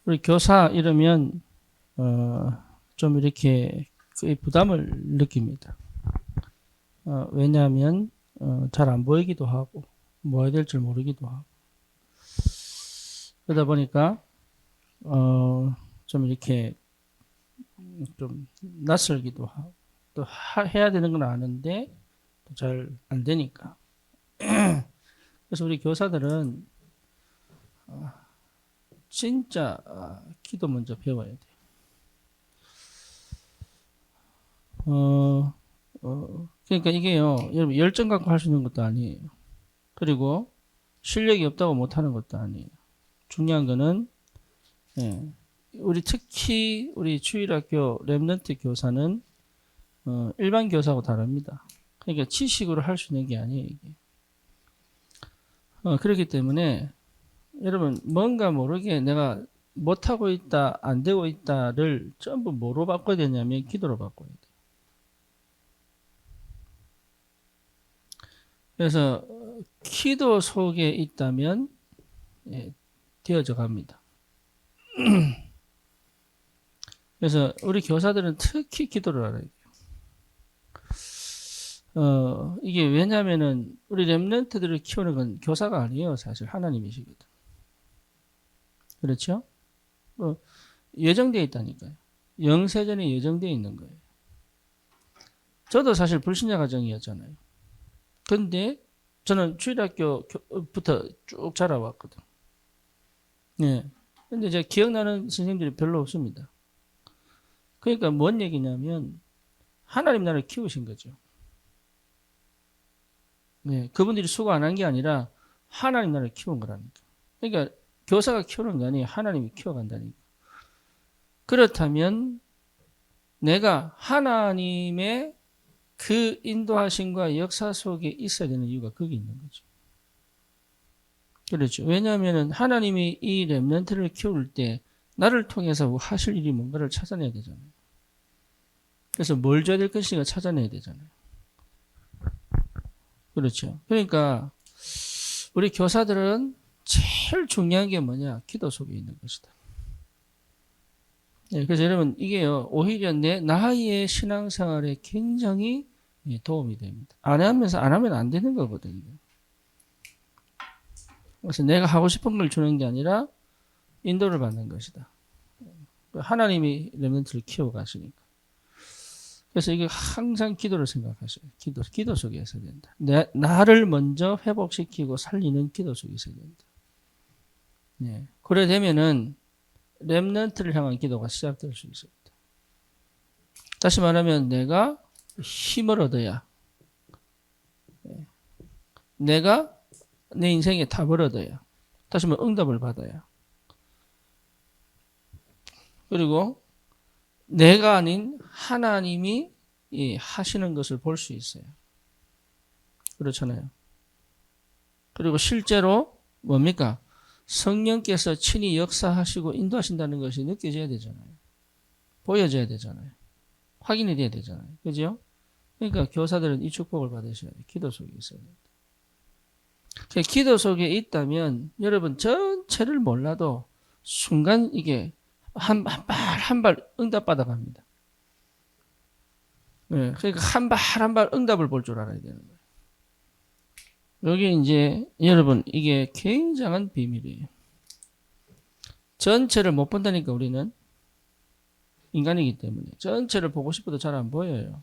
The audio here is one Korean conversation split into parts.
우리 교사 이러면 좀 이렇게 거의 부담을 느낍니다. 왜냐하면 잘 안 보이기도 하고 뭐 해야 될 줄 모르기도 하고 그러다 보니까 좀 이렇게 좀 낯설기도 하고 또 해야 되는 건 아는데 잘 안 되니까. 그래서 우리 교사들은 진짜 기도 먼저 배워야 돼요. 그러니까 이게요, 여러분 열정 갖고 할 수 있는 것도 아니에요. 그리고 실력이 없다고 못하는 것도 아니에요. 중요한 거는 예, 우리 특히 우리 주일학교 랩런트 교사는 일반 교사하고 다릅니다. 그러니까 지식으로 할 수 있는 게 아니에요. 이게. 그렇기 때문에 여러분 뭔가 모르게 내가 못하고 있다, 안 되고 있다를 전부 뭐로 바꿔야 되냐면 기도로 바꿔야 돼요. 그래서 기도 속에 있다면 되어져 갑니다. 그래서 우리 교사들은 특히 기도를 알아야 돼요. 이게 왜냐면은 우리 랩런트들을 키우는 건 교사가 아니에요. 사실 하나님이시거든. 그렇죠? 예정되어 있다니까요. 영세전에 예정되어 있는 거예요. 저도 사실 불신자 가정이었잖아요. 근데 저는 주일학교부터 쭉 자라왔거든. 예. 근데 제가 기억나는 선생님들이 별로 없습니다. 그러니까 뭔 얘기냐면 하나님 나라를 키우신 거죠. 네, 그분들이 수고 안 한 게 아니라 하나님 나라를 키운 거라니까. 그러니까 교사가 키우는 게 아니에요. 하나님이 키워간다니까. 그렇다면 내가 하나님의 그 인도하심과 역사 속에 있어야 되는 이유가 거기 있는 거죠. 그렇죠. 왜냐하면 하나님이 이 렘넌트를 키울 때 나를 통해서 하실 일이 뭔가를 찾아내야 되잖아요. 그래서 뭘 줘야 될 것인가 찾아내야 되잖아요. 그렇죠. 그러니까 우리 교사들은 제일 중요한 게 뭐냐? 기도 속에 있는 것이다. 네, 그래서 여러분 이게요 오히려 나의 신앙생활에 굉장히 도움이 됩니다. 안 하면 안 되는 거거든요. 그래서 내가 하고 싶은 걸 주는 게 아니라 인도를 받는 것이다. 하나님이 렘넌트를 키워가시니까. 그래서 이게 항상 기도를 생각하셔요. 기도 속에 있어야 된다. 나를 먼저 회복시키고 살리는 기도 속에 있어야 된다. 네. 그래 되면은 렘넌트를 향한 기도가 시작될 수 있습니다. 다시 말하면 내가 힘을 얻어야 내가 내 인생에 답을 얻어야 다시 말하면 응답을 받아야 그리고 내가 아닌 하나님이 하시는 것을 볼 수 있어요. 그렇잖아요. 그리고 실제로 뭡니까? 성령께서 친히 역사하시고 인도하신다는 것이 느껴져야 되잖아요. 보여져야 되잖아요. 확인이 돼야 되잖아요. 그죠? 그러니까 교사들은 이 축복을 받으셔야 돼요. 기도 속에 있어야 돼요. 기도 속에 있다면 여러분 전체를 몰라도 순간 이게 한 발 응답받아 갑니다. 네, 그러니까 한 발 응답을 볼 줄 알아야 되는 거예요. 여기 이제 여러분 이게 굉장한 비밀이에요. 전체를 못 본다니까 우리는 인간이기 때문에 전체를 보고 싶어도 잘 안 보여요.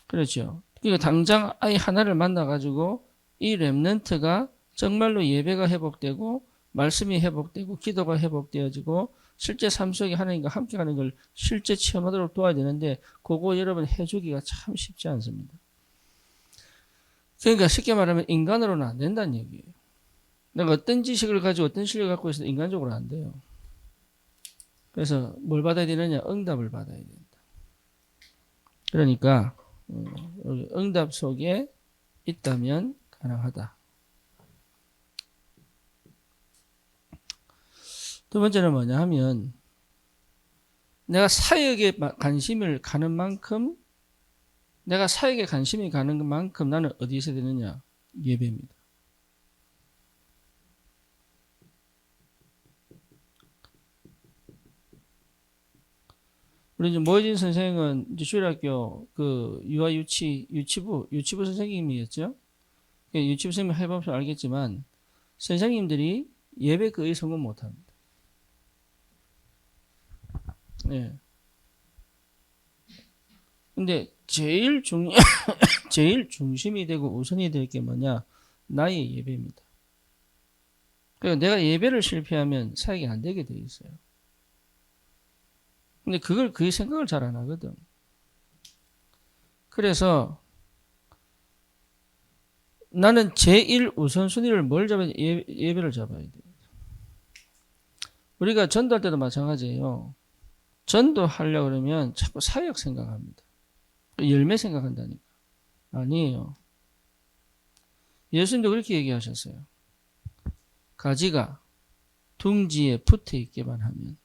그렇죠. 그러니까 당장 아이 하나를 만나가지고 이 렘넌트가 정말로 예배가 회복되고 말씀이 회복되고 기도가 회복되어지고 실제 삶 속에 하나님과 함께 가는 걸 실제 체험하도록 도와야 되는데 그거 여러분 해주기가 참 쉽지 않습니다. 그러니까 쉽게 말하면 인간으로는 안 된다는 얘기예요. 내가 어떤 지식을 가지고 어떤 실력을 갖고 있어도 인간적으로 안 돼요. 그래서 뭘 받아야 되느냐? 응답을 받아야 된다. 그러니까 응답 속에 있다면 가능하다. 두 번째는 뭐냐 하면 내가 사역에 관심을 가는 만큼 내가 사역에 관심이 가는 만큼 나는 어디에 있어야 되느냐? 예배입니다. 우리 이제 모혜진 선생은 이제 주일학교 그 유치부 선생님이었죠. 유치부 선생님 해보면 알겠지만 선생님들이 예배 거의 성공 못합니다. 예. 근데 제일 중심이 되고 우선이 될 게 뭐냐? 나의 예배입니다. 그러니까 내가 예배를 실패하면 사역이 안 되게 돼 있어요. 근데 그걸 거의 생각을 잘 안 하거든. 그래서 나는 제1 우선순위를 뭘 잡아야 돼? 예배를 잡아야 돼. 우리가 전도할 때도 마찬가지예요. 전도하려고 그러면 자꾸 사역 생각합니다. 열매 생각한다니까. 아니에요. 예수님도 그렇게 얘기하셨어요. 가지가 둥지에 붙어 있기만 하면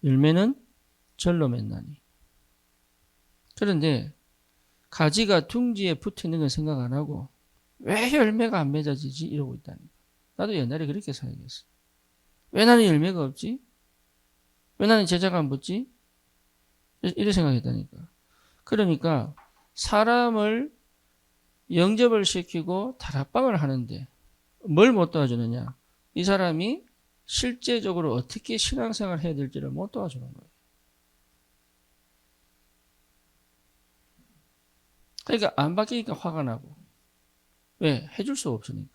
열매는 절로 맺나니. 그런데 가지가 둥지에 붙어 있는 건 생각 안 하고 왜 열매가 안 맺어지지? 이러고 있다니까. 나도 옛날에 그렇게 사역했어. 왜 나는 열매가 없지? 왜 나는 제자가 안 붙지? 이렇게 생각했다니까. 그러니까 사람을 영접을 시키고 다락방을 하는데 뭘 못 도와주느냐? 이 사람이 실제적으로 어떻게 신앙생활을 해야 될지를 못 도와주는 거예요. 그러니까 안 바뀌니까 화가 나고. 왜? 해줄 수 없으니까.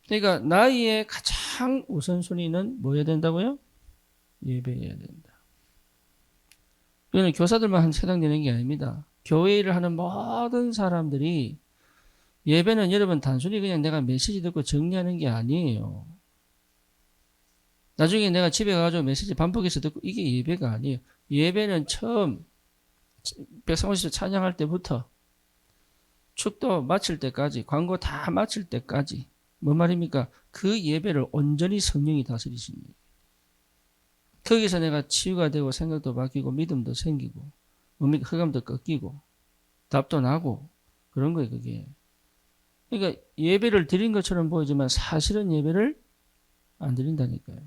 그러니까 나의 가장 우선순위는 뭐 해야 된다고요? 예배해야 된다. 이거는 교사들만 해당되는 게 아닙니다. 교회 일을 하는 모든 사람들이 예배는 여러분 단순히 그냥 내가 메시지 듣고 정리하는 게 아니에요. 나중에 내가 집에 가가지고 메시지 반복해서 듣고 이게 예배가 아니에요. 예배는 처음 백성원에서 찬양할 때부터 축도 마칠 때까지 광고 다 마칠 때까지 뭐 말입니까? 그 예배를 온전히 성령이 다스리시는 거예요. 거기서 내가 치유가 되고 생각도 바뀌고 믿음도 생기고 흑암도 꺾이고 답도 나고 그런 거예요. 그게. 그러니까 예배를 드린 것처럼 보이지만 사실은 예배를 안 드린다니까요.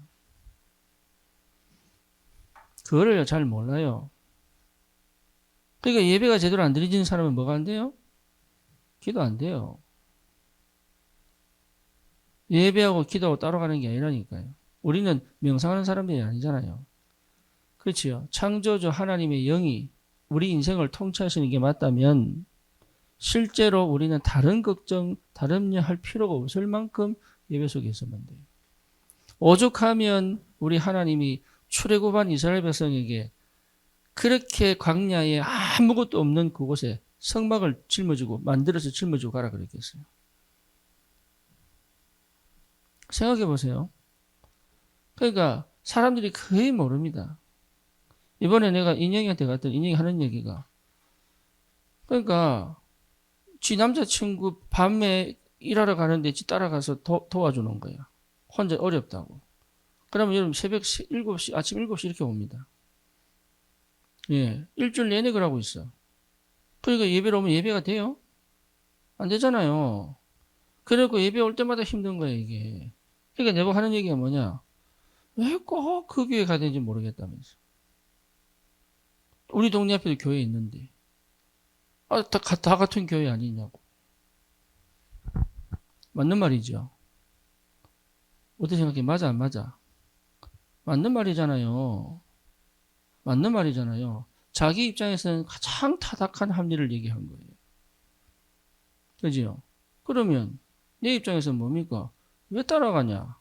그거를 잘 몰라요. 그러니까 예배가 제대로 안 드려지는 사람은 뭐가 안 돼요? 기도 안 돼요. 예배하고 기도하고 따로 가는 게 아니라니까요. 우리는 명상하는 사람들이 아니잖아요. 그렇지요. 창조주 하나님의 영이 우리 인생을 통치하시는 게 맞다면 실제로 우리는 다른 걱정, 다른 일 할 필요가 없을 만큼 예배 속에 있으면 돼요. 오죽하면 우리 하나님이 출애굽한 이스라엘 백성에게 그렇게 광야에 아무것도 없는 그곳에 성막을 짊어지고 만들어서 짊어지고 가라 그랬겠어요. 생각해 보세요. 그러니까 사람들이 거의 모릅니다. 이번에 내가 인형이한테 갔더니 인형이 하는 얘기가 그러니까 지 남자친구 밤에 일하러 가는데 지 따라가서 도와주는 거야. 혼자 어렵다고. 그러면 여러분 새벽 7시, 아침 7시 이렇게 옵니다. 예, 일주일 내내 그러고 있어. 그러니까 예배로 오면 예배가 돼요? 안 되잖아요. 그래갖고 예배 올 때마다 힘든 거야 이게. 그러니까 내가 하는 얘기가 뭐냐? 왜 꼭 그 교회 가야 되는지 모르겠다면서. 우리 동네 앞에도 교회 있는데. 다 같은 교회 아니냐고. 맞는 말이죠. 어떻게 생각해? 맞아, 안 맞아? 맞는 말이잖아요. 맞는 말이잖아요. 자기 입장에서는 가장 타락한 합리를 얘기한 거예요. 그지요? 그러면 내 입장에서는 뭡니까? 왜 따라가냐?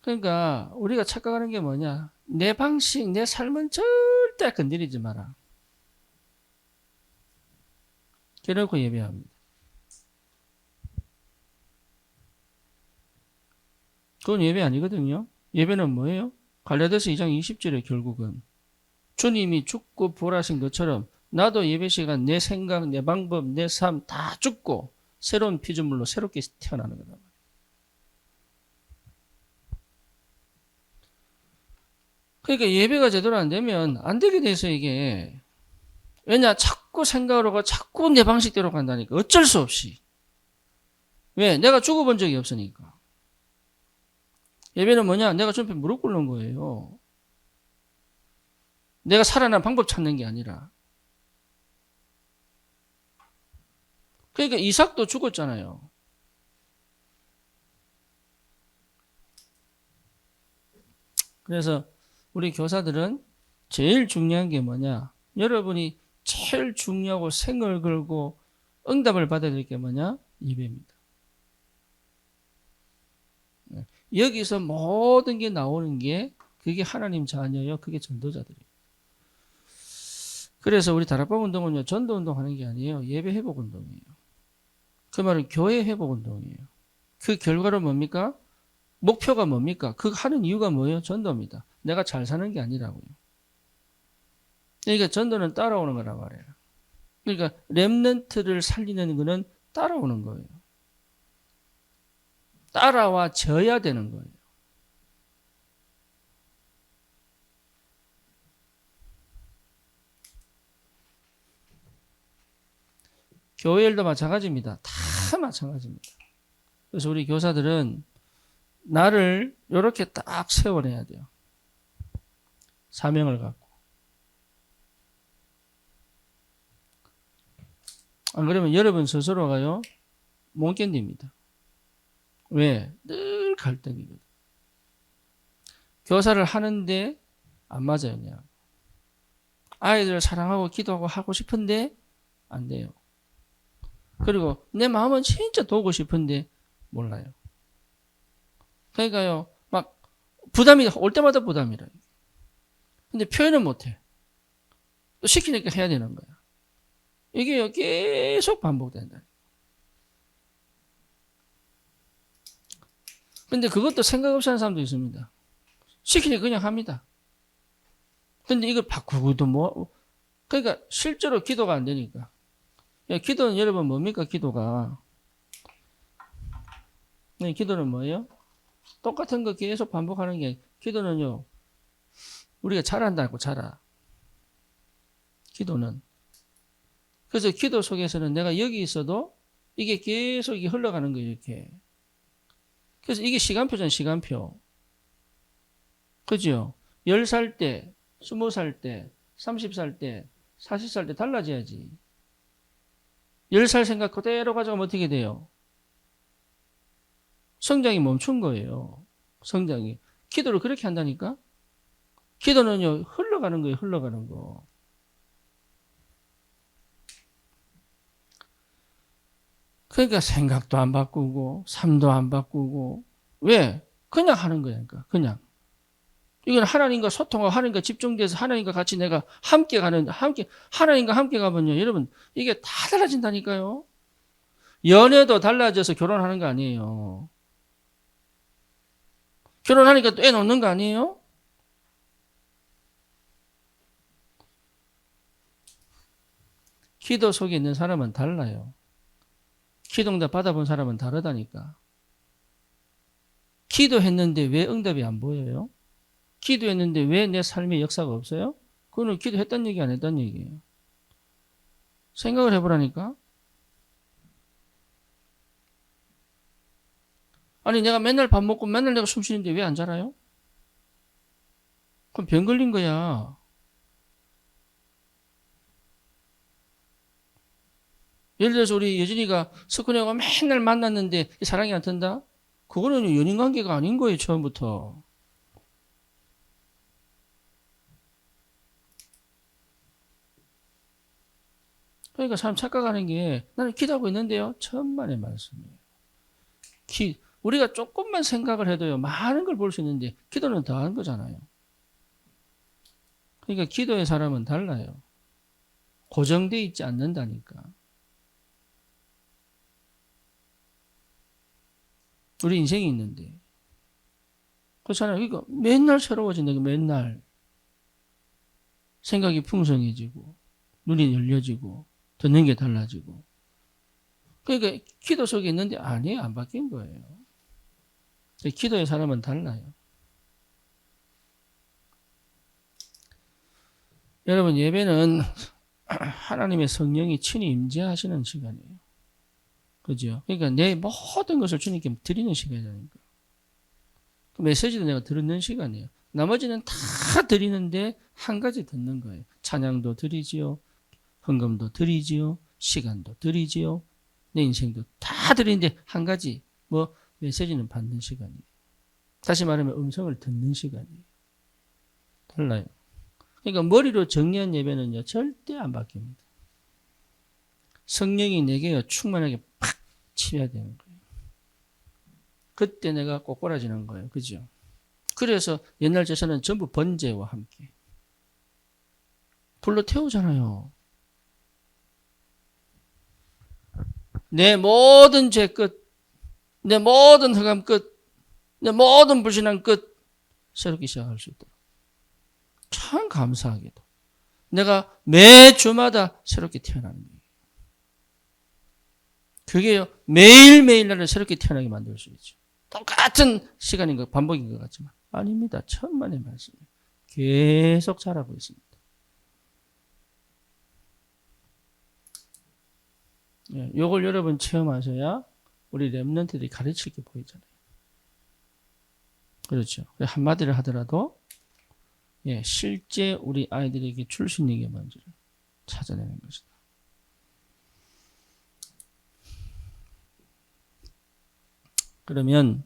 그러니까 우리가 착각하는 게 뭐냐? 내 방식, 내 삶은 절대 건드리지 마라. 그래놓고 예배합니다. 그건 예배 아니거든요. 예배는 뭐예요? 갈라디아서 2장 20절에 결국은 주님이 죽고 부활하신 것처럼 나도 예배 시간 내 생각, 내 방법, 내 삶 다 죽고 새로운 피조물로 새롭게 태어나는 거다. 그러니까 예배가 제대로 안 되면 안 되게 돼서 이게 왜냐? 자꾸 생각으로 가, 자꾸 내 방식대로 간다니까. 어쩔 수 없이. 왜? 내가 죽어본 적이 없으니까. 예배는 뭐냐? 내가 주님 앞에 무릎 꿇는 거예요. 내가 살아난 방법 찾는 게 아니라. 그러니까 이삭도 죽었잖아요. 그래서 우리 교사들은 제일 중요한 게 뭐냐? 여러분이 제일 중요하고 생을 걸고 응답을 받아야 될 게 뭐냐? 예배입니다. 여기서 모든 게 나오는 게 그게 하나님 자녀예요. 그게 전도자들이에요. 그래서 우리 다락방 운동은요, 전도 운동하는 게 아니에요. 예배 회복 운동이에요. 그 말은 교회 회복 운동이에요. 그 결과로 뭡니까? 목표가 뭡니까? 그 하는 이유가 뭐예요? 전도입니다. 내가 잘 사는 게 아니라고요. 그러니까 전도는 따라오는 거란 말이에요. 그러니까 렘넌트를 살리는 거는 따라오는 거예요. 따라와 져야 되는 거예요. 교회 일도 마찬가지입니다. 다 마찬가지입니다. 그래서 우리 교사들은 나를 이렇게 딱 세워내야 돼요. 사명을 갖고. 안 그러면 여러분 스스로가요, 못 견딥니다. 왜? 늘 갈등이거든. 교사를 하는데 안 맞아요, 그냥. 아이들을 사랑하고 기도하고 하고 싶은데 안 돼요. 그리고 내 마음은 진짜 도우고 싶은데 몰라요. 그러니까요, 막 부담이 올 때마다 부담이라. 근데 표현은 못해. 또 시키니까 해야 되는 거야. 이게 계속 반복된다. 근데 그것도 생각 없이 하는 사람도 있습니다. 시키니까 그냥 합니다. 근데 이걸 바꾸고도 뭐, 그러니까 실제로 기도가 안 되니까. 기도는 여러분 뭡니까, 기도가? 네, 기도는 뭐예요? 똑같은 거 계속 반복하는 게, 기도는요, 우리가 잘한다고 잘하. 기도는. 그래서 기도 속에서는 내가 여기 있어도 이게 계속 이게 흘러가는 거예요, 이렇게. 그래서 이게 시간표잖아요, 시간표. 그죠? 10살 때, 20살 때, 30살 때, 40살 때 달라져야지. 10살 생각 그대로 가져가면 어떻게 돼요? 성장이 멈춘 거예요. 성장이. 기도를 그렇게 한다니까? 기도는요, 흘러가는 거예요, 흘러가는 거. 그러니까 생각도 안 바꾸고, 삶도 안 바꾸고. 왜? 그냥 하는 거니까, 그냥. 이건 하나님과 소통하고 하나님과 집중돼서 하나님과 같이 내가 함께 가는, 하나님과 함께 가면요, 여러분, 이게 다 달라진다니까요. 연애도 달라져서 결혼하는 거 아니에요. 결혼하니까 또 애 놓는 거 아니에요? 기도 속에 있는 사람은 달라요. 기도응답 받아본 사람은 다르다니까. 기도했는데 왜 응답이 안 보여요? 기도했는데 왜 내 삶에 역사가 없어요? 그거는 기도했단 얘기 안 했단 얘기예요. 생각을 해보라니까. 아니 내가 맨날 밥 먹고 맨날 내가 숨 쉬는데 왜 안 자라요? 그럼 병 걸린 거야. 예를 들어서 우리 여진이가 석훈이하고 맨날 만났는데 사랑이 안 튼다? 그거는 연인 관계가 아닌 거예요, 처음부터. 그러니까 사람 착각하는 게 나는 기도하고 있는데요. 천만의 말씀이에요. 우리가 조금만 생각을 해도요. 많은 걸 볼 수 있는데 기도는 더한 거잖아요. 그러니까 기도의 사람은 달라요. 고정되어 있지 않는다니까. 우리 인생이 있는데. 그렇잖아요. 그러니까 맨날 새로워진다. 맨날. 생각이 풍성해지고 눈이 열려지고 듣는 게 달라지고. 그러니까 기도 속에 있는데 아니에요. 안 바뀐 거예요. 기도의 사람은 달라요. 여러분 예배는 하나님의 성령이 친히 임재하시는 시간이에요. 그죠? 그러니까 내 모든 것을 주님께 드리는 시간이니까. 메시지도 내가 들었는 시간이에요. 나머지는 다 드리는데 한 가지 듣는 거예요. 찬양도 드리지요. 헌금도 드리지요. 시간도 드리지요. 내 인생도 다 드리는데 한 가지 뭐 메시지는 받는 시간이에요. 다시 말하면 음성을 듣는 시간이에요. 달라요. 그러니까 머리로 정리한 예배는요 절대 안 바뀝니다. 성령이 내게 충만하게 팍 치워야 되는 거예요. 그때 내가 꼬꾸라지는 거예요. 그죠? 그래서 옛날 제사는 전부 번제와 함께 불로 태우잖아요. 내 모든 죄 끝, 내 모든 흑암 끝, 내 모든 불신앙 끝 새롭게 시작할 수 있도록. 참 감사하게도 내가 매 주마다 새롭게 태어나는 거예요. 그게요 매일매일 나를 새롭게 태어나게 만들 수 있죠. 똑같은 시간인 것, 반복인 것 같지만 아닙니다. 천만의 말씀이에요. 계속 자라고 있습니다. 예, 요걸 여러분 체험하셔야 우리 렘넌트들이 가르칠 게 보이잖아요. 그렇죠. 한마디를 하더라도 예, 실제 우리 아이들에게 줄 수 있는 게 뭔지를 찾아내는 것이다. 그러면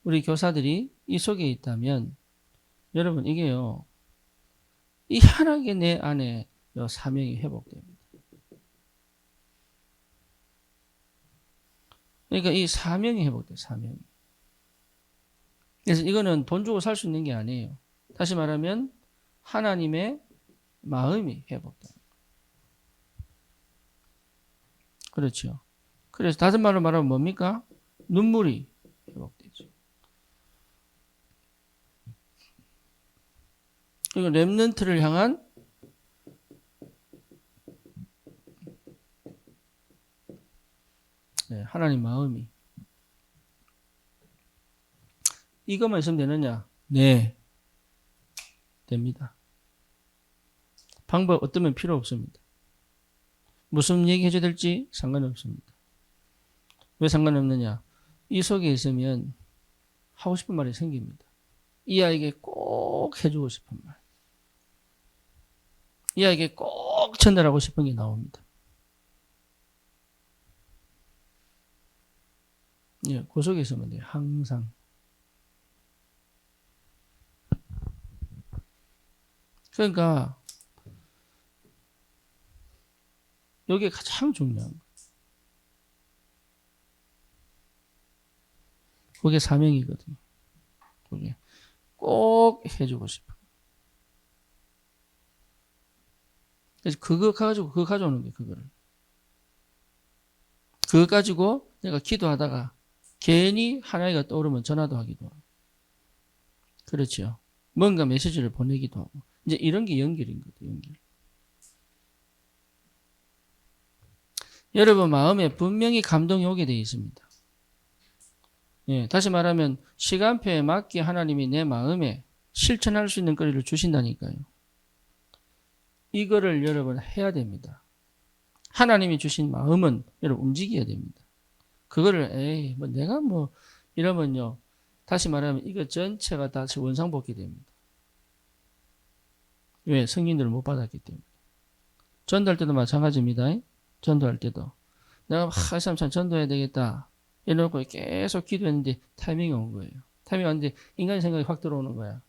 우리 교사들이 이 속에 있다면 여러분 이게요 이 희한하게 내 안에 사명이 회복됩니다. 그러니까 이 사명이 회복돼요. 사명이. 그래서 이거는 돈 주고 살 수 있는 게 아니에요. 다시 말하면 하나님의 마음이 회복돼요. 그렇죠. 그래서 다른 말로 말하면 뭡니까? 눈물이 회복되죠. 그리고 렘넌트를 향한 하나님 마음이 이것만 있으면 되느냐? 네, 됩니다. 방법 어떠면 필요 없습니다. 무슨 얘기 해줘야 될지 상관없습니다. 왜 상관없느냐? 이 속에 있으면 하고 싶은 말이 생깁니다. 이 아이에게 꼭 해주고 싶은 말. 이 아이에게 꼭 전달하고 싶은 게 나옵니다. 예, 그 속에 있으면 돼요. 항상. 그러니까 이게 가장 중요한 거예요. 그게 사명이거든요. 그게 꼭 해주고 싶어. 그래서 그거 가져오는 거예요. 그거를. 그거 가지고 내가 기도하다가 괜히 하나이가 떠오르면 전화도 하기도 하고. 그렇죠. 뭔가 메시지를 보내기도 하고. 이제 이런 게 연결인 거죠. 연결. 여러분 마음에 분명히 감동이 오게 되어 있습니다. 예, 다시 말하면 시간표에 맞게 하나님이 내 마음에 실천할 수 있는 거리를 주신다니까요. 이거를 여러분 해야 됩니다. 하나님이 주신 마음은 여러분 움직여야 됩니다. 그거를 뭐 내가 뭐 이러면요. 다시 말하면 이거 전체가 다 원상복귀 됩니다. 왜? 성인들을 못 받았기 때문에. 전도할 때도 마찬가지입니다. 전도할 때도. 내가 이 사람 참 전도해야 되겠다. 이러고 계속 기도했는데 타이밍이 온 거예요. 타이밍이 왔는데 인간의 생각이 확 들어오는 거야.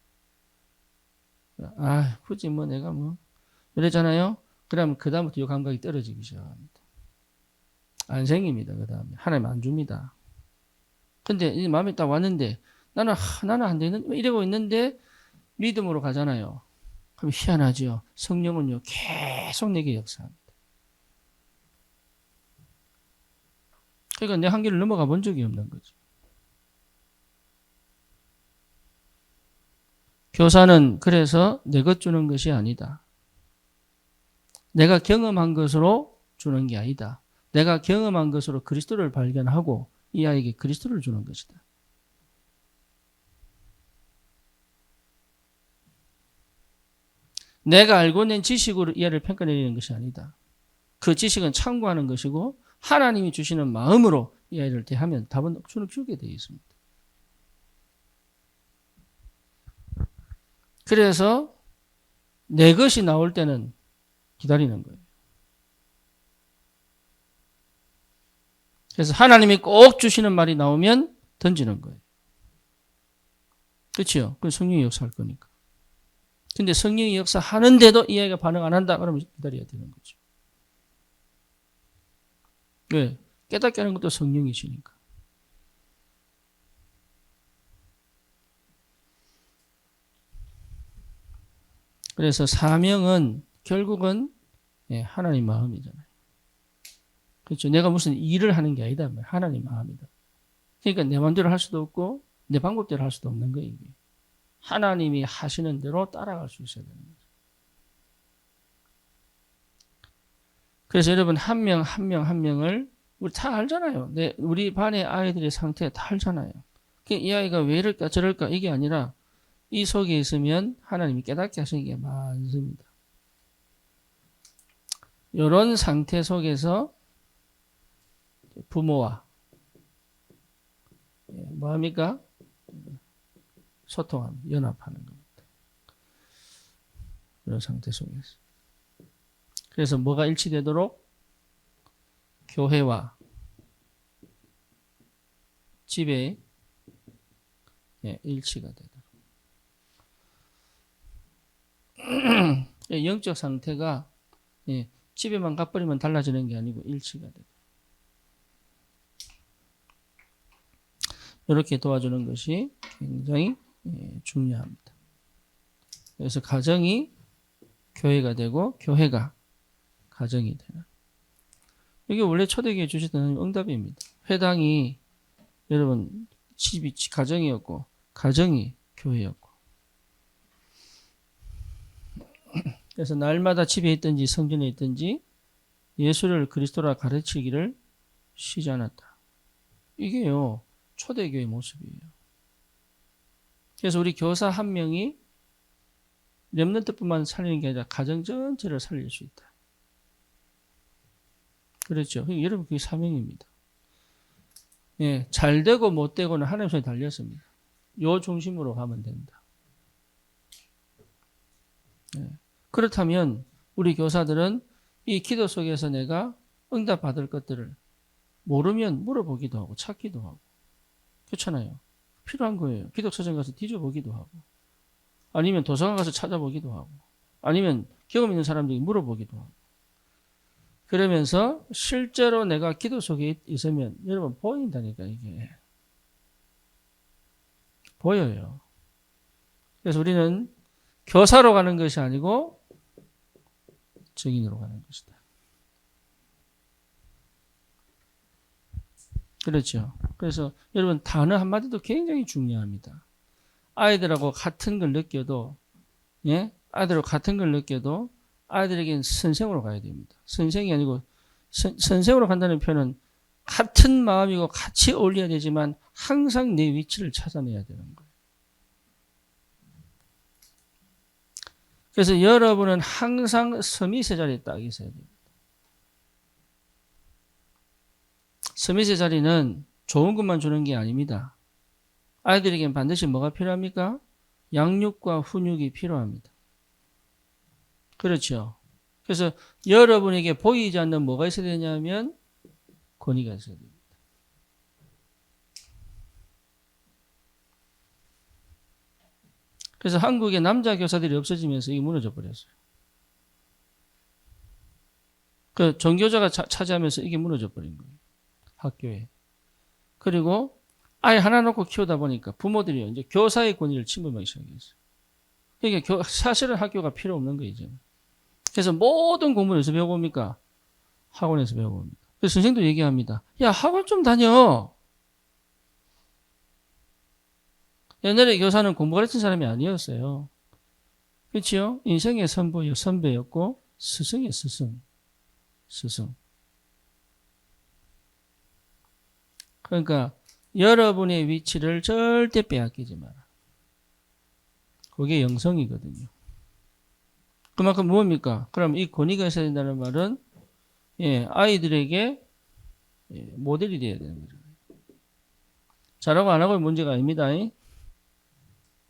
아, 굳이 뭐 내가 뭐. 이랬잖아요. 그러면 그 다음부터 이 감각이 떨어지기 시작합니다. 안 생깁니다. 그 다음에. 하나님 안 줍니다. 근데 이 마음이 딱 왔는데 나는 안 되는, 이러고 있는데 믿음으로 가잖아요. 그럼 희한하죠. 성령은요, 계속 내게 역사합니다. 그러니까 내 한계를 넘어가 본 적이 없는 거죠. 교사는 그래서 내 것 주는 것이 아니다. 내가 경험한 것으로 주는 게 아니다. 내가 경험한 것으로 그리스도를 발견하고 이 아이에게 그리스도를 주는 것이다. 내가 알고 있는 지식으로 이 아이를 평가내리는 것이 아니다. 그 지식은 참고하는 것이고 하나님이 주시는 마음으로 이 아이를 대하면 답은 주는 주게 되어 있습니다. 그래서 내 것이 나올 때는 기다리는 거예요. 그래서 하나님이 꼭 주시는 말이 나오면 던지는 거예요. 그렇죠? 그 성령이 역사할 거니까. 근데 성령이 역사하는데도 이 아이가 반응 안 한다 그러면 기다려야 되는 거죠. 왜? 깨닫게 하는 것도 성령이시니까. 그래서 사명은 결국은 하나님 마음이잖아요. 그렇죠. 내가 무슨 일을 하는 게 아니다. 하나님 마음이다. 그러니까 내 마음대로 할 수도 없고 내 방법대로 할 수도 없는 거예요. 이게. 하나님이 하시는 대로 따라갈 수 있어야 되는 거죠. 그래서 여러분 한 명 한 명 한 명을 우리 다 알잖아요. 우리 반의 아이들의 상태 다 알잖아요. 이 아이가 왜 이럴까 저럴까 이게 아니라 이 속에 있으면 하나님이 깨닫게 하시는 게 많습니다. 이런 상태 속에서 부모와 뭐합니까? 소통하는, 연합하는 겁니다. 이런 상태 속에서. 그래서 뭐가 일치되도록? 교회와 집의 일치가 되도록. 영적 상태가 집에만 가버리면 달라지는 게 아니고 일치가 되도록. 이렇게 도와주는 것이 굉장히 중요합니다. 그래서 가정이 교회가 되고 교회가 가정이 되는. 이게 원래 초대교회 주시던 응답입니다. 회당이 여러분 집이 가정이었고 가정이 교회였고. 그래서 날마다 집에 있든지 성전에 있든지 예수를 그리스도라 가르치기를 쉬지 않았다. 이게요 초대교회 모습이에요. 그래서 우리 교사 한 명이 렘넌트뿐만 살리는 게 아니라 가정 전체를 살릴 수 있다. 그렇죠. 여러분 그게 사명입니다. 잘 되고 못 되고는 하나님 손에 달렸습니다. 요 중심으로 가면 된다. 그렇다면 우리 교사들은 이 기도 속에서 내가 응답받을 것들을 모르면 물어보기도 하고 찾기도 하고 그렇잖아요. 필요한 거예요. 기독서전 가서 뒤져보기도 하고 아니면 도서관 가서 찾아보기도 하고 아니면 경험 있는 사람들이 물어보기도 하고 그러면서 실제로 내가 기도 속에 있으면 여러분 보인다니까 이게. 보여요. 그래서 우리는 교사로 가는 것이 아니고 증인으로 가는 것이다. 그렇죠. 그래서 여러분 단어 한마디도 굉장히 중요합니다. 아이들하고 같은 걸 느껴도 아이들하고 같은 걸 느껴도 아이들에게는 선생으로 가야 됩니다. 선생이 아니고 선생으로 간다는 표현은 같은 마음이고 같이 어울려야 되지만 항상 내 위치를 찾아내야 되는 거예요. 그래서 여러분은 항상 서밋의 자리에 딱 있어야 됩니다. 서밋의 자리는 좋은 것만 주는 게 아닙니다. 아이들에게는 반드시 뭐가 필요합니까? 양육과 훈육이 필요합니다. 그렇죠. 그래서 여러분에게 보이지 않는 뭐가 있어야 되냐면 권위가 있어야 됩니다. 그래서 한국의 남자 교사들이 없어지면서 이게 무너져 버렸어요. 그 정교조가 차지하면서 이게 무너져 버린 거예요. 학교에. 그리고 아이 하나 놓고 키우다 보니까 부모들이 이제 교사의 권위를 침범하기 시작했어요. 그러니까 사실은 학교가 필요 없는 거예요, 이제. 그래서 모든 공부를 어디서 배워봅니까? 학원에서 배워봅니다. 그래서 선생님도 얘기합니다. 야, 학원 좀 다녀. 옛날에 교사는 공부 가르친 사람이 아니었어요. 그렇죠? 인생의 선배였고 스승의 스승. 그러니까 여러분의 위치를 절대 빼앗기지 마라. 그게 영성이거든요. 그만큼 뭡니까? 그럼 이 권위가 있어야 된다는 말은 아이들에게 예, 모델이 돼야 되는 거죠. 잘하고 안 하고의 문제가 아닙니다.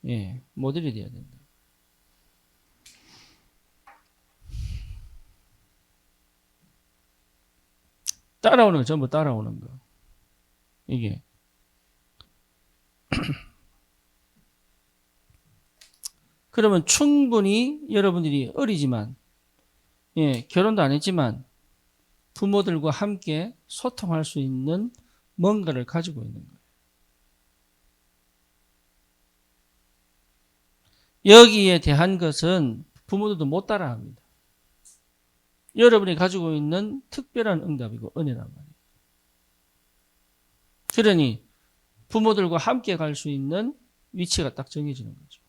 예, 모델이 돼야 된다. 따라오는 거, 전부 따라오는 거. 이게. 그러면 충분히 여러분들이 어리지만, 예, 결혼도 안 했지만, 부모들과 함께 소통할 수 있는 뭔가를 가지고 있는 거예요. 여기에 대한 것은 부모들도 못 따라합니다. 여러분이 가지고 있는 특별한 응답이고 은혜란 말이에요. 그러니 부모들과 함께 갈 수 있는 위치가 딱 정해지는 거죠.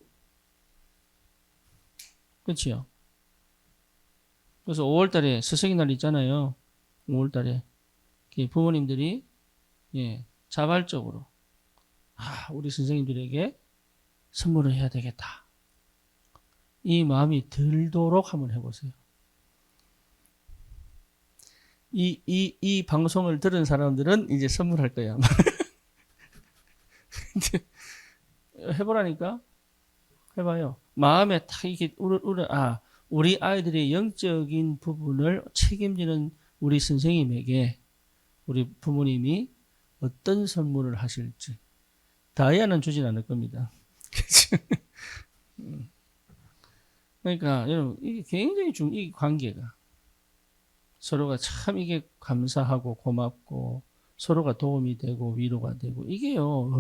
그렇죠? 그래서 5월달에 스승의 날 있잖아요. 5월달에 부모님들이 예, 자발적으로 우리 선생님들에게 선물을 해야 되겠다. 이 마음이 들도록 한번 해보세요. 이 방송을 들은 사람들은 이제 선물할 거야. 해보라니까? 해봐요. 마음에 딱 이게 우리 아이들의 영적인 부분을 책임지는 우리 선생님에게 우리 부모님이 어떤 선물을 하실지. 다이아는 주진 않을 겁니다. 그러니까 여러분 이게 굉장히 이 관계가 서로가 참 이게 감사하고 고맙고 서로가 도움이 되고 위로가 되고 이게요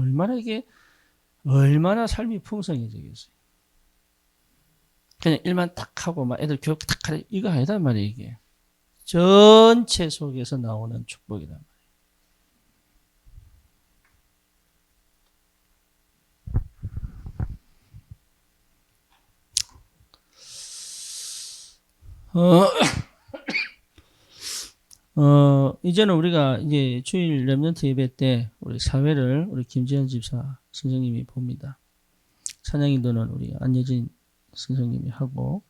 얼마나 삶이 풍성해지겠어요. 그냥 일만 딱 하고 막 애들 교육 딱 하래 이거 아니단 말이에요. 이게 전체 속에서 나오는 축복이란 말이에요. 이제는 우리가 이제 주일 렘넌트 예배 때 우리 사회를 우리 김지현 집사 선생님이 봅니다. 찬양 인도는 우리 안예진 선생님이 하고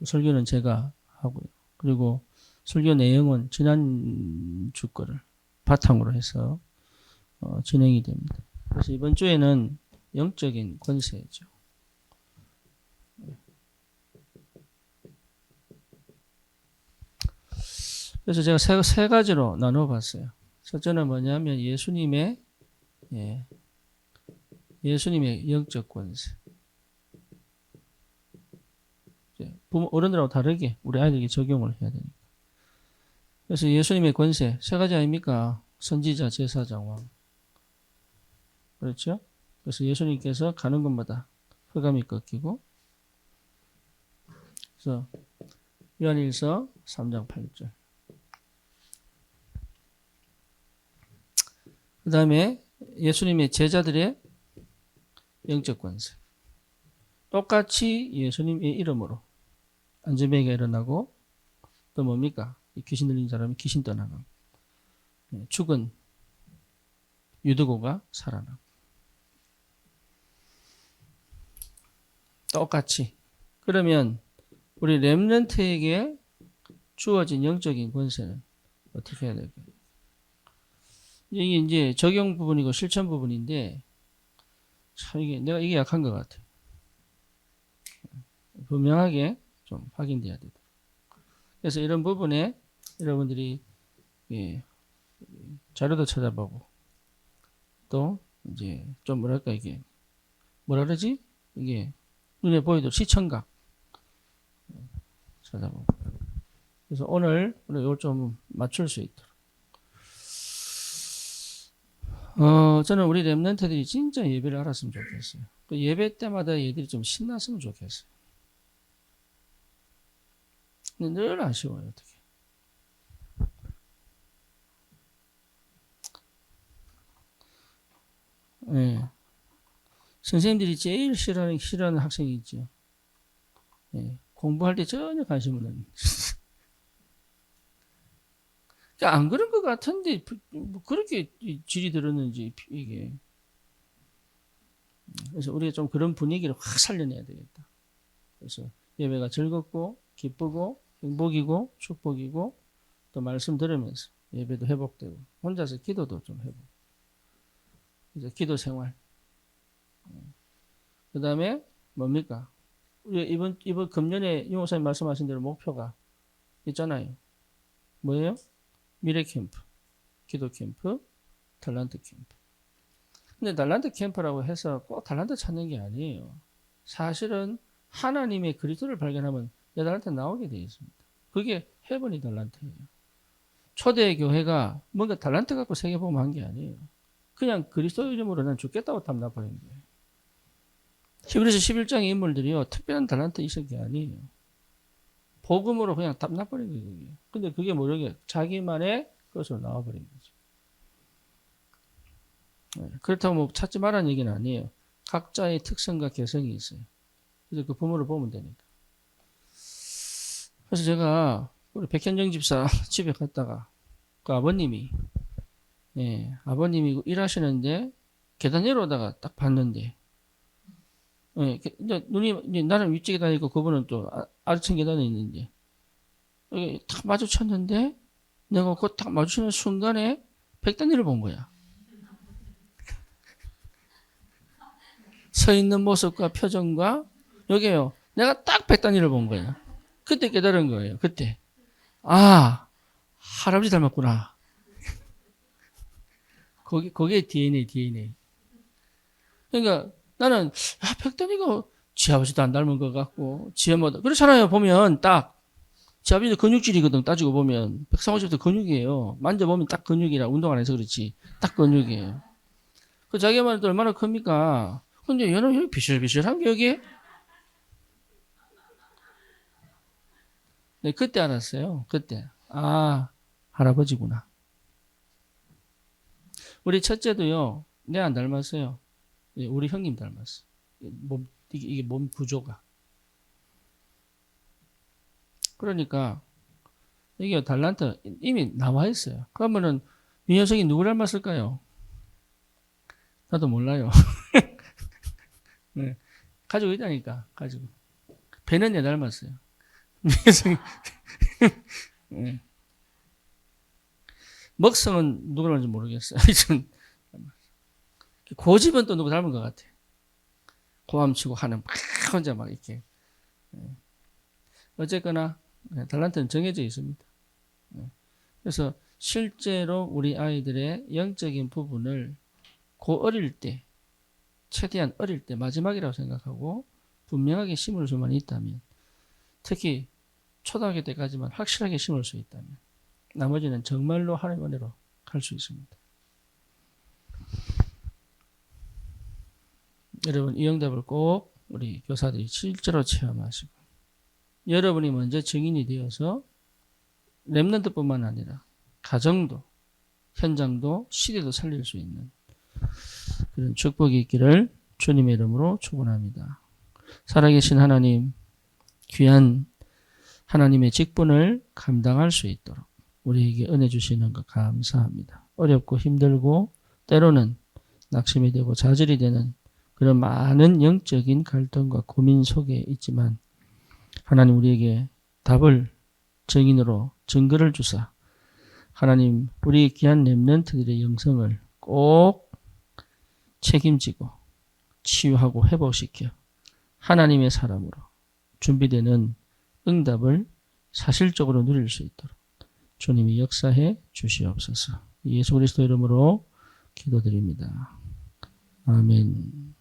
설교는 제가 하고요. 그리고 설교 내용은 지난주 거를 바탕으로 해서 진행이 됩니다. 그래서 이번 주에는 영적인 권세죠. 그래서 제가 세 가지로 나눠봤어요. 첫째는 뭐냐면 예수님의 영적 권세. 부모 어른들하고 다르게 우리 아이들에게 적용을 해야 되니까. 그래서 예수님의 권세 세 가지 아닙니까? 선지자, 제사장, 왕. 그렇죠? 그래서 예수님께서 가는 곳마다 흑암이 꺾이고, 그래서 요한일서 3장 8절. 그 다음에 예수님의 제자들의 영적 권세. 똑같이 예수님의 이름으로 안전뱅이가 일어나고 또 뭡니까? 귀신 들린 사람이 귀신 떠나가고 죽은 유두고가 살아나고 똑같이. 그러면 우리 렘넌트에게 주어진 영적인 권세는 어떻게 해야 될까요? 이게 이제 적용 부분이고 실천 부분인데 참 내가 이게 약한 것 같아요. 분명하게 좀 확인돼야 되다. 그래서 이런 부분에 여러분들이 자료도 찾아보고 또 이제 좀 뭐랄까 이게 뭐라 그러지? 이게 눈에 보이도록 시청각 찾아보고. 그래서 오늘 이걸 좀 맞출 수 있도록. 저는 우리 렘넌트들이 진짜 예배를 알았으면 좋겠어요. 그 예배 때마다 얘들이 좀 신났으면 좋겠어요. 근데 늘 아쉬워요, 어떻게. 네. 선생님들이 제일 싫어하는 학생이 있죠. 네. 공부할 때 전혀 관심을 없는. 안 그런 것 같은데, 뭐 그렇게 질이 들었는지, 이게. 그래서 우리가 좀 그런 분위기를 확 살려내야 되겠다. 그래서 예배가 즐겁고, 기쁘고, 행복이고, 축복이고, 또 말씀 들으면서 예배도 회복되고 혼자서 기도도 좀 회복. 이제 기도 생활. 그 다음에 뭡니까? 우리 이번 금년에 이 목사님 말씀하신 대로 목표가 있잖아요. 뭐예요? 미래 캠프, 기도 캠프, 달란트 캠프. 근데 달란트 캠프라고 해서 꼭 달란트 찾는 게 아니에요. 사실은 하나님의 그리스도를 발견하면 내 달란트 나오게 되어 있습니다. 그게 헤븐이 달란트예요. 초대 교회가 뭔가 달란트 갖고 세계보험 한 게 아니에요. 그냥 그리스도 이름으로 난 죽겠다고 담나버린 거예요. 히브리서 11장의 인물들이요, 특별한 달란트 있을 게 아니에요. 복음으로 그냥 담나버린 거예요. 근데 그게 모르게 자기만의 것으로 나와버린 거죠. 그렇다고 뭐 찾지 말라는 얘기는 아니에요. 각자의 특성과 개성이 있어요. 그래서 그 부모를 보면 되니까. 그래서 제가 우리 백현정 집사 집에 갔다가 그 아버님이 일하시는데 계단 내려오다가 딱 봤는데 이제 이제 나는 윗집 계단에 있고 그분은 또 아래층 계단에 있는데 딱 마주쳤는데 내가 그 딱 마주치는 순간에 백단위를 본 거야. 서 있는 모습과 표정과 여기요. 내가 딱 백단위를 본 거야. 그때 깨달은 거예요. 그때. 아, 할아버지 닮았구나. 거기에 DNA. 그러니까 나는 백단위가 지 아버지도 안 닮은 것 같고 지 엄마도 그렇잖아요. 보면 딱 지 아버지도 근육질이거든. 따지고 보면 백상호 집도 근육이에요. 만져보면 딱 근육이라 운동 안 해서 그렇지. 딱 근육이에요. 그 자기 엄마도 얼마나 큽니까? 근데 얘는 여기 비실비실한 게 여기. 네, 그때 알았어요. 그때. 아, 할아버지구나. 우리 첫째도요, 내 안 닮았어요. 우리 형님 닮았어. 이게 몸 구조가. 그러니까, 이게 달란트 이미 나와 있어요. 그러면은, 이 녀석이 누구 닮았을까요? 나도 몰라요. 네. 가지고 있다니까, 가지고. 배는 얘 닮았어요. 이 녀석이. 네. 먹성은 누구 닮은지 모르겠어요. 고집은 또 누구 닮은 것 같아. 고함치고 하는, 막 혼자 막 이렇게. 어쨌거나, 달란트는 정해져 있습니다. 그래서 실제로 우리 아이들의 영적인 부분을 어릴 때, 최대한 어릴 때 마지막이라고 생각하고 분명하게 심을 수만 있다면, 특히 초등학교 때까지만 확실하게 심을 수 있다면, 나머지는 정말로 하나님 은혜로 갈 수 있습니다. 여러분, 이 응답을 꼭 우리 교사들이 실제로 체험하시고, 여러분이 먼저 증인이 되어서 렘넌트뿐만 아니라 가정도, 현장도, 시대도 살릴 수 있는 그런 축복이 있기를 주님의 이름으로 축원합니다. 살아계신 하나님, 귀한 하나님의 직분을 감당할 수 있도록 우리에게 은혜 주시는 것 감사합니다. 어렵고 힘들고 때로는 낙심이 되고 좌절이 되는 그런 많은 영적인 갈등과 고민 속에 있지만 하나님 우리에게 답을 증인으로 증거를 주사 하나님 우리 귀한 렘넌트들의 영성을 꼭 책임지고 치유하고 회복시켜 하나님의 사람으로 준비되는 응답을 사실적으로 누릴 수 있도록 주님이 역사해 주시옵소서. 예수 그리스도 이름으로 기도드립니다. 아멘.